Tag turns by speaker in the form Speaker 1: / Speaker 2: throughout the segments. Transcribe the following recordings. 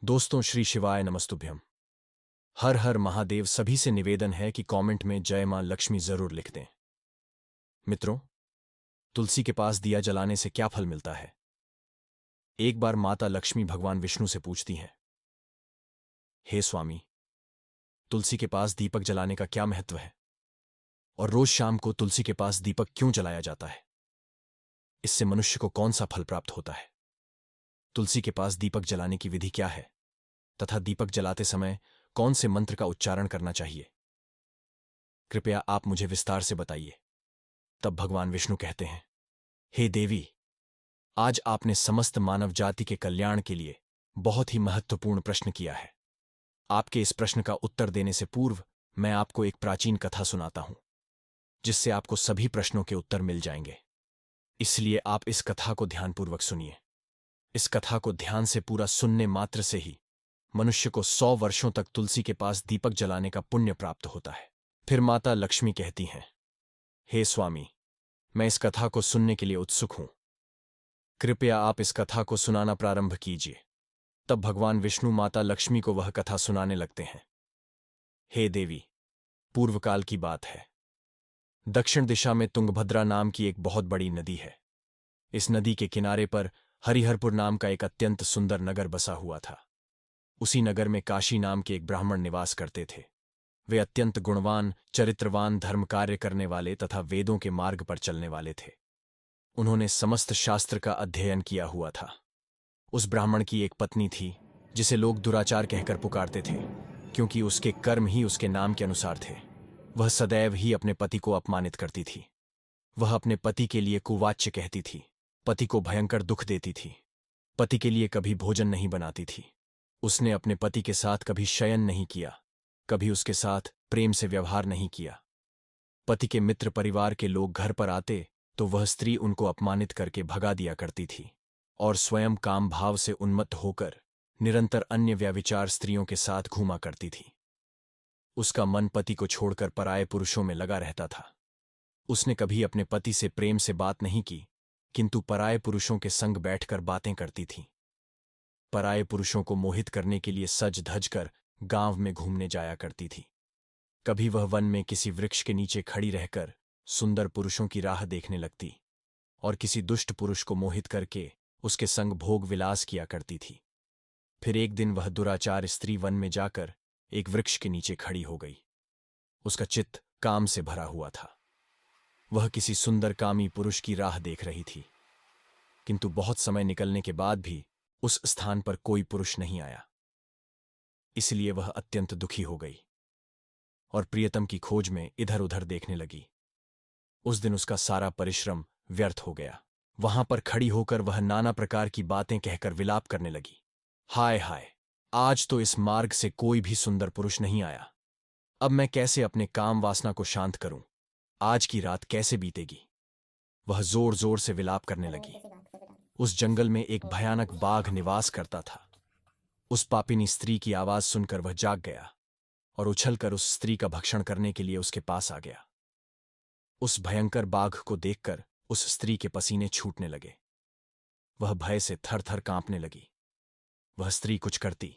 Speaker 1: दोस्तों, श्री शिवाय नमस्तुभ्यम। हर हर महादेव। सभी से निवेदन है कि कमेंट में जय मां लक्ष्मी जरूर लिख दें। मित्रों, तुलसी के पास दिया जलाने से क्या फल मिलता है? एक बार माता लक्ष्मी भगवान विष्णु से पूछती हैं, हे स्वामी, तुलसी के पास दीपक जलाने का क्या महत्व है और रोज शाम को तुलसी के पास दीपक क्यों जलाया जाता है? इससे मनुष्य को कौन सा फल प्राप्त होता है? तुलसी के पास दीपक जलाने की विधि क्या है तथा दीपक जलाते समय कौन से मंत्र का उच्चारण करना चाहिए? कृपया आप मुझे विस्तार से बताइए। तब भगवान विष्णु कहते हैं, हे देवी, आज आपने समस्त मानव जाति के कल्याण के लिए बहुत ही महत्वपूर्ण प्रश्न किया है। आपके इस प्रश्न का उत्तर देने से पूर्व मैं आपको एक प्राचीन कथा सुनाता हूं, जिससे आपको सभी प्रश्नों के उत्तर मिल जाएंगे। इसलिए आप इस कथा को ध्यानपूर्वक सुनिए। इस कथा को ध्यान से पूरा सुनने मात्र से ही मनुष्य को 100 वर्षों तक तुलसी के पास दीपक जलाने का पुण्य प्राप्त होता है। फिर माता लक्ष्मी कहती हैं, हे स्वामी, मैं इस कथा को सुनने के लिए उत्सुक हूं। कृपया आप इस कथा को सुनाना प्रारंभ कीजिए। तब भगवान विष्णु माता लक्ष्मी को वह कथा सुनाने लगते हैं। हे देवी, पूर्वकाल की बात है। दक्षिण दिशा में तुंगभद्रा नाम की एक बहुत बड़ी नदी है। इस नदी के किनारे पर हरिहरपुर नाम का एक अत्यंत सुंदर नगर बसा हुआ था। उसी नगर में काशी नाम के एक ब्राह्मण निवास करते थे। वे अत्यंत गुणवान, चरित्रवान, धर्म कार्य करने वाले तथा वेदों के मार्ग पर चलने वाले थे। उन्होंने समस्त शास्त्र का अध्ययन किया हुआ था। उस ब्राह्मण की एक पत्नी थी, जिसे लोग दुराचार कहकर पुकारते थे, क्योंकि उसके कर्म ही उसके नाम के अनुसार थे। वह सदैव ही अपने पति को अपमानित करती थी। वह अपने पति के लिए कुवाच्य कहती थी, पति को भयंकर दुख देती थी, पति के लिए कभी भोजन नहीं बनाती थी। उसने अपने पति के साथ कभी शयन नहीं किया, कभी उसके साथ प्रेम से व्यवहार नहीं किया। पति के मित्र परिवार के लोग घर पर आते तो वह स्त्री उनको अपमानित करके भगा दिया करती थी और स्वयं काम भाव से उन्मत्त होकर निरंतर अन्य व्यभिचार स्त्रियों के साथ घूमा करती थी। उसका मन पति को छोड़कर पराये पुरुषों में लगा रहता था। उसने कभी अपने पति से प्रेम से बात नहीं की, किंतु पराये पुरुषों के संग बैठकर बातें करती थी। पराये पुरुषों को मोहित करने के लिए सज धज कर गांव में घूमने जाया करती थी। कभी वह वन में किसी वृक्ष के नीचे खड़ी रहकर सुंदर पुरुषों की राह देखने लगती और किसी दुष्ट पुरुष को मोहित करके उसके संग भोग विलास किया करती थी। फिर एक दिन वह दुराचार स्त्री वन में जाकर एक वृक्ष के नीचे खड़ी हो गई। उसका चित्त काम से भरा हुआ था। वह किसी सुंदर कामी पुरुष की राह देख रही थी, किंतु बहुत समय निकलने के बाद भी उस स्थान पर कोई पुरुष नहीं आया। इसलिए वह अत्यंत दुखी हो गई और प्रियतम की खोज में इधर उधर देखने लगी। उस दिन उसका सारा परिश्रम व्यर्थ हो गया। वहां पर खड़ी होकर वह नाना प्रकार की बातें कहकर विलाप करने लगी। हाय हाय, आज तो इस मार्ग से कोई भी सुंदर पुरुष नहीं आया। अब मैं कैसे अपने काम वासना को शांत करूं? आज की रात कैसे बीतेगी? वह जोर जोर से विलाप करने लगी। उस जंगल में एक भयानक बाघ निवास करता था। उस पापिनी स्त्री की आवाज सुनकर वह जाग गया और उछलकर उस स्त्री का भक्षण करने के लिए उसके पास आ गया। उस भयंकर बाघ को देखकर उस स्त्री के पसीने छूटने लगे। वह भय से थर थर कांपने लगी। वह स्त्री कुछ करती,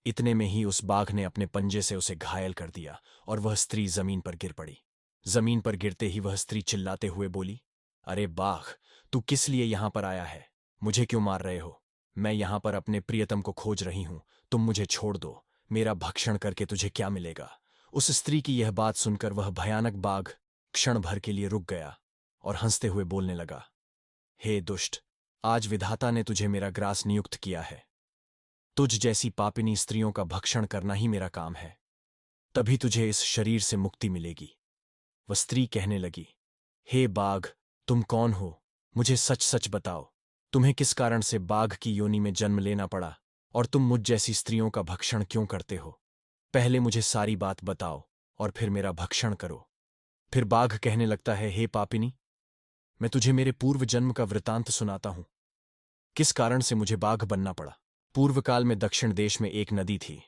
Speaker 1: इतने में ही उस बाघ ने अपने पंजे से उसे घायल कर दिया और वह स्त्री जमीन पर गिर पड़ी। जमीन पर गिरते ही वह स्त्री चिल्लाते हुए बोली, अरे बाघ, तू किस लिए यहां पर आया है? मुझे क्यों मार रहे हो? मैं यहां पर अपने प्रियतम को खोज रही हूं। तुम मुझे छोड़ दो। मेरा भक्षण करके तुझे क्या मिलेगा? उस स्त्री की यह बात सुनकर वह भयानक बाघ क्षण भर के लिए रुक गया और हंसते हुए बोलने लगा, हे दुष्ट, आज विधाता ने तुझे मेरा ग्रास नियुक्त किया है। तुझ जैसी पापिनी स्त्रियों का भक्षण करना ही मेरा काम है। तभी तुझे इस शरीर से मुक्ति मिलेगी। वह स्त्री कहने लगी, हे बाघ, तुम कौन हो? मुझे सच सच बताओ। तुम्हें किस कारण से बाघ की योनि में जन्म लेना पड़ा और तुम मुझ जैसी स्त्रियों का भक्षण क्यों करते हो? पहले मुझे सारी बात बताओ और फिर मेरा भक्षण करो। फिर बाघ कहने लगता है, हे पापिनी, मैं तुझे मेरे पूर्व जन्म का वृतांत सुनाता हूं। किस कारण से मुझे बाघ बनना पड़ा। पूर्व काल में दक्षिण देश में एक नदी थी।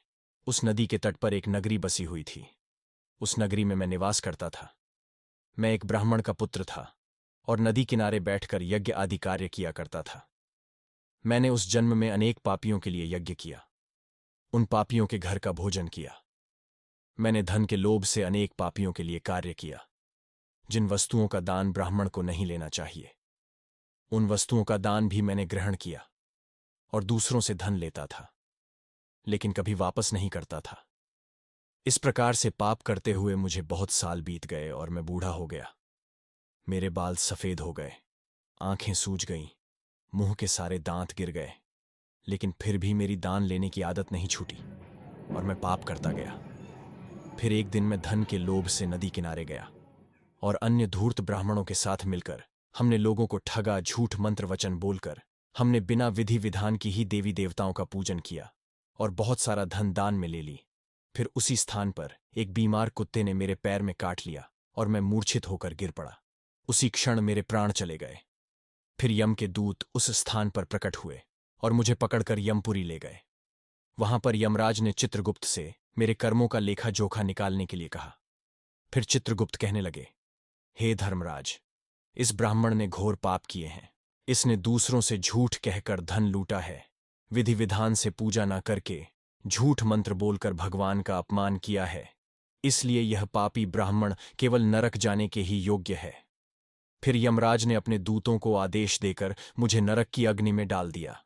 Speaker 1: उस नदी के तट पर एक नगरी बसी हुई थी। उस नगरी में मैं निवास करता था। मैं एक ब्राह्मण का पुत्र था और नदी किनारे बैठकर यज्ञ आदि कार्य किया करता था। मैंने उस जन्म में अनेक पापियों के लिए यज्ञ किया। उन पापियों के घर का भोजन किया। मैंने धन के लोभ से अनेक पापियों के लिए कार्य किया। जिन वस्तुओं का दान ब्राह्मण को नहीं लेना चाहिए, उन वस्तुओं का दान भी मैंने ग्रहण किया और दूसरों से धन लेता था, लेकिन कभी वापस नहीं करता था। इस प्रकार से पाप करते हुए मुझे बहुत साल बीत गए और मैं बूढ़ा हो गया। मेरे बाल सफेद हो गए, आंखें सूज गईं, मुंह के सारे दांत गिर गए, लेकिन फिर भी मेरी दान लेने की आदत नहीं छूटी और मैं पाप करता गया। फिर एक दिन मैं धन के लोभ से नदी किनारे गया और अन्य धूर्त ब्राह्मणों के साथ मिलकर हमने लोगों को ठगा, झूठ मंत्र वचन बोलकर हमने बिना विधि विधान की ही देवी देवताओं का पूजन किया और बहुत सारा धन दान में ले ली। फिर उसी स्थान पर एक बीमार कुत्ते ने मेरे पैर में काट लिया और मैं मूर्छित होकर गिर पड़ा। उसी क्षण मेरे प्राण चले गए। फिर यम के दूत उस स्थान पर प्रकट हुए और मुझे पकड़कर यमपुरी ले गए। वहां पर यमराज ने चित्रगुप्त से मेरे कर्मों का लेखा जोखा निकालने के लिए कहा। फिर चित्रगुप्त कहने लगे, हे धर्मराज, इस ब्राह्मण ने घोर पाप किए हैं। इसने दूसरों से झूठ कहकर धन लूटा है, विधि विधान से पूजा न करके झूठ मंत्र बोलकर भगवान का अपमान किया है, इसलिए यह पापी ब्राह्मण केवल नरक जाने के ही योग्य है। फिर यमराज ने अपने दूतों को आदेश देकर मुझे नरक की अग्नि में डाल दिया।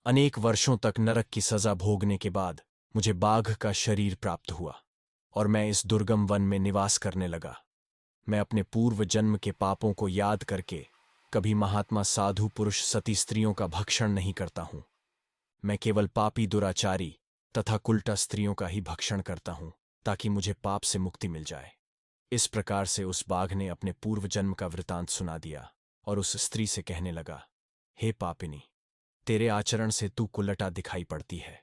Speaker 1: अनेक वर्षों तक नरक की सजा भोगने के बाद मुझे बाघ का शरीर प्राप्त हुआ और मैं इस दुर्गम वन में निवास करने लगा। मैं अपने पूर्व जन्म के पापों को याद करके कभी महात्मा साधु पुरुष सती स्त्रियों का भक्षण नहीं करता हूं। मैं केवल पापी दुराचारी तथा कुल्टा स्त्रियों का ही भक्षण करता हूं, ताकि मुझे पाप से मुक्ति मिल जाए। इस प्रकार से उस बाघ ने अपने पूर्व जन्म का वृतांत सुना दिया और उस स्त्री से कहने लगा, हे पापिनी, तेरे आचरण से तू कुल्लटा दिखाई पड़ती है।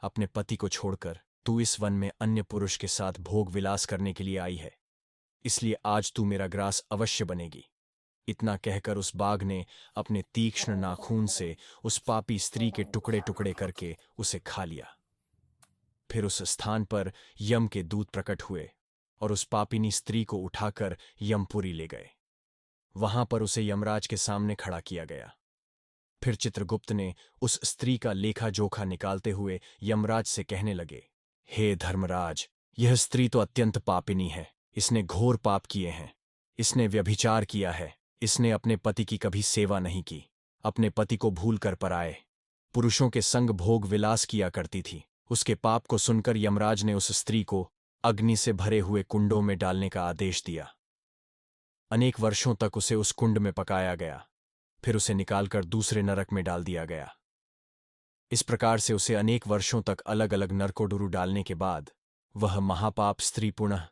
Speaker 1: अपने पति को छोड़कर तू इस वन में अन्य पुरुष के साथ भोग विलास करने के लिए आई है, इसलिए आज तू मेरा ग्रास अवश्य बनेगी। इतना कहकर उस बाघ ने अपने तीक्ष्ण नाखून से उस पापी स्त्री के टुकड़े टुकड़े करके उसे खा लिया। फिर उस स्थान पर यम के दूत प्रकट हुए और उस पापिनी स्त्री को उठाकर यमपुरी ले गए। वहां पर उसे यमराज के सामने खड़ा किया गया। फिर चित्रगुप्त ने उस स्त्री का लेखा जोखा निकालते हुए यमराज से कहने लगे, हे धर्मराज, यह स्त्री तो अत्यंत पापिनी है। इसने घोर पाप किए हैं। इसने व्यभिचार किया है। इसने अपने पति की कभी सेवा नहीं की। अपने पति को भूल कर पराए पुरुषों के संग भोग विलास किया करती थी। उसके पाप को सुनकर यमराज ने उस स्त्री को अग्नि से भरे हुए कुंडों में डालने का आदेश दिया। अनेक वर्षों तक उसे उस कुंड में पकाया गया, फिर उसे निकालकर दूसरे नरक में डाल दिया गया। इस प्रकार से उसे अनेक वर्षों तक अलग अलग नरकों डालने के बाद वह महापाप स्त्री पुनः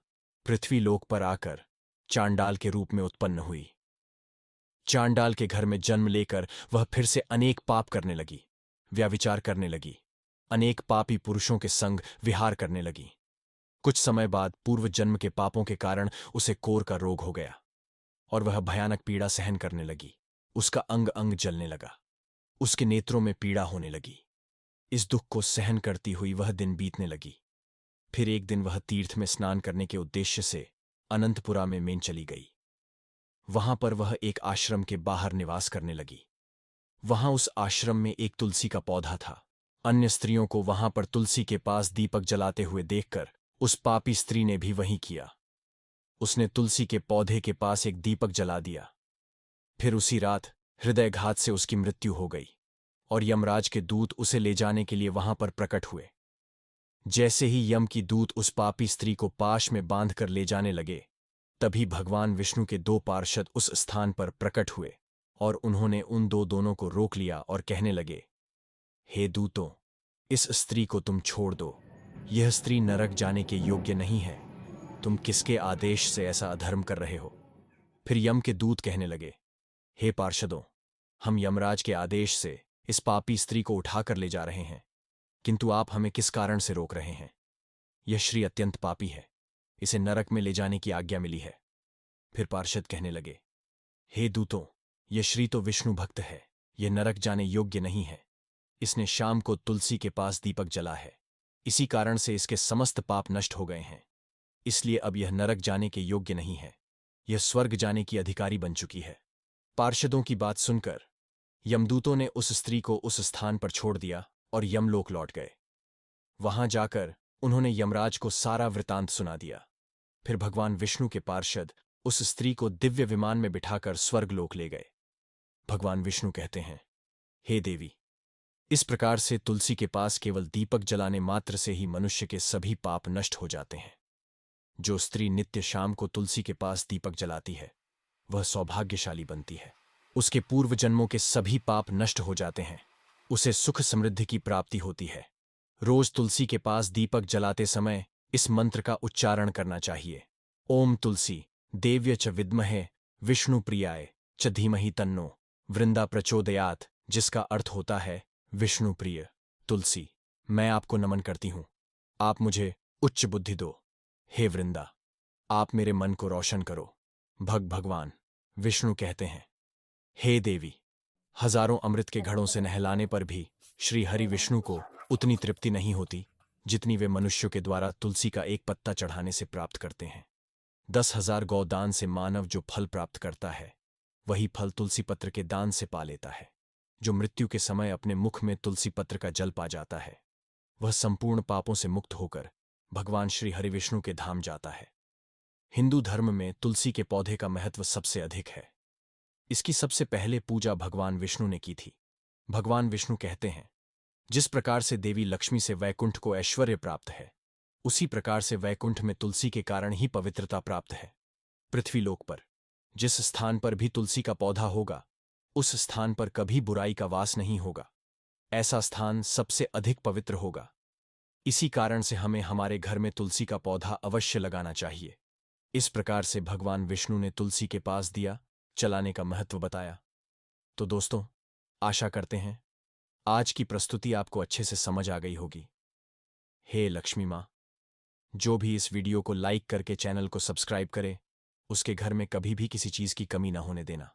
Speaker 1: पृथ्वी लोक पर आकर चांडाल के रूप में उत्पन्न हुई। चांडाल के घर में जन्म लेकर वह फिर से अनेक पाप करने लगी, व्यभिचार करने लगी, अनेक पापी पुरुषों के संग विहार करने लगी। कुछ समय बाद पूर्व जन्म के पापों के कारण उसे कोर का रोग हो गया और वह भयानक पीड़ा सहन करने लगी। उसका अंग अंग जलने लगा, उसके नेत्रों में पीड़ा होने लगी। इस दुख को सहन करती हुई वह दिन बीतने लगी। फिर एक दिन वह तीर्थ में स्नान करने के उद्देश्य से अनंतपुरा में मेन चली गई। वहां पर वह एक आश्रम के बाहर निवास करने लगी। वहां उस आश्रम में एक तुलसी का पौधा था। अन्य स्त्रियों को वहां पर तुलसी के पास दीपक जलाते हुए देखकर उस पापी स्त्री ने भी वही किया। उसने तुलसी के पौधे के पास एक दीपक जला दिया। फिर उसी रात हृदयघात से उसकी मृत्यु हो गई और यमराज के दूत उसे ले जाने के लिए वहां पर प्रकट हुए। जैसे ही यम की दूत उस पापी स्त्री को पाश में बांधकर ले जाने लगे, तभी भगवान विष्णु के दो पार्षद उस स्थान पर प्रकट हुए और उन्होंने उन दोनों को रोक लिया और कहने लगे, हे दूतों, इस स्त्री को तुम छोड़ दो। यह स्त्री नरक जाने के योग्य नहीं है। तुम किसके आदेश से ऐसा अधर्म कर रहे हो? फिर यम के दूत कहने लगे, हे पार्षदों, हम यमराज के आदेश से इस पापी स्त्री को उठाकर ले जा रहे हैं, किंतु आप हमें किस कारण से रोक रहे हैं? यह श्री अत्यंत पापी है, इसे नरक में ले जाने की आज्ञा मिली है। फिर पार्षद कहने लगे, हे दूतों, यह श्री तो विष्णु भक्त है, यह नरक जाने योग्य नहीं है। इसने शाम को तुलसी के पास दीपक जला है, इसी कारण से इसके समस्त पाप नष्ट हो गए हैं, इसलिए अब यह नरक जाने के योग्य नहीं है। यह स्वर्ग जाने की अधिकारी बन चुकी है। पार्षदों की बात सुनकर यमदूतों ने उस स्त्री को उस स्थान पर छोड़ दिया और यमलोक लौट गए। वहां जाकर उन्होंने यमराज को सारा वृतांत सुना दिया। फिर भगवान विष्णु के पार्षद उस स्त्री को दिव्य विमान में बिठाकर स्वर्गलोक ले गए। भगवान विष्णु कहते हैं, हे देवी, इस प्रकार से तुलसी के पास केवल दीपक जलाने मात्र से ही मनुष्य के सभी पाप नष्ट हो जाते हैं। जो स्त्री नित्य शाम को तुलसी के पास दीपक जलाती है वह सौभाग्यशाली बनती है। उसके पूर्व जन्मों के सभी पाप नष्ट हो जाते हैं। उसे सुख समृद्धि की प्राप्ति होती है। रोज तुलसी के पास दीपक जलाते समय इस मंत्र का उच्चारण करना चाहिए। ओम तुलसी देव्य च विद्महे विष्णु प्रियाय च धीमहि तन्नो वृंदा प्रचोदयात, जिसका अर्थ होता है, विष्णु प्रिय तुलसी, मैं आपको नमन करती हूं। आप मुझे उच्च बुद्धि दो। हे वृंदा, आप मेरे मन को रोशन करो। भगवान विष्णु कहते हैं, हे देवी, हजारों अमृत के घड़ों से नहलाने पर भी श्री हरि विष्णु को उतनी तृप्ति नहीं होती जितनी वे मनुष्यों के द्वारा तुलसी का एक पत्ता चढ़ाने से प्राप्त करते हैं। 10,000 गौदान से मानव जो फल प्राप्त करता है वही फल तुलसी पत्र के दान से पा लेता है। जो मृत्यु के समय अपने मुख में तुलसी पत्र का जल पा जाता है वह संपूर्ण पापों से मुक्त होकर भगवान श्री हरि विष्णु के धाम जाता है। हिंदू धर्म में तुलसी के पौधे का महत्व सबसे अधिक है। इसकी सबसे पहले पूजा भगवान विष्णु ने की थी। भगवान विष्णु कहते हैं, जिस प्रकार से देवी लक्ष्मी से वैकुंठ को ऐश्वर्य प्राप्त है, उसी प्रकार से वैकुंठ में तुलसी के कारण ही पवित्रता प्राप्त है। पृथ्वीलोक पर जिस स्थान पर भी तुलसी का पौधा होगा उस स्थान पर कभी बुराई का वास नहीं होगा। ऐसा स्थान सबसे अधिक पवित्र होगा। इसी कारण से हमें हमारे घर में तुलसी का पौधा अवश्य लगाना चाहिए। इस प्रकार से भगवान विष्णु ने तुलसी के पास दिया चलाने का महत्व बताया। तो दोस्तों, आशा करते हैं आज की प्रस्तुति आपको अच्छे से समझ आ गई होगी। हे लक्ष्मी माँ, जो भी इस वीडियो को लाइक करके चैनल को सब्सक्राइब करे उसके घर में कभी भी किसी चीज की कमी ना होने देना।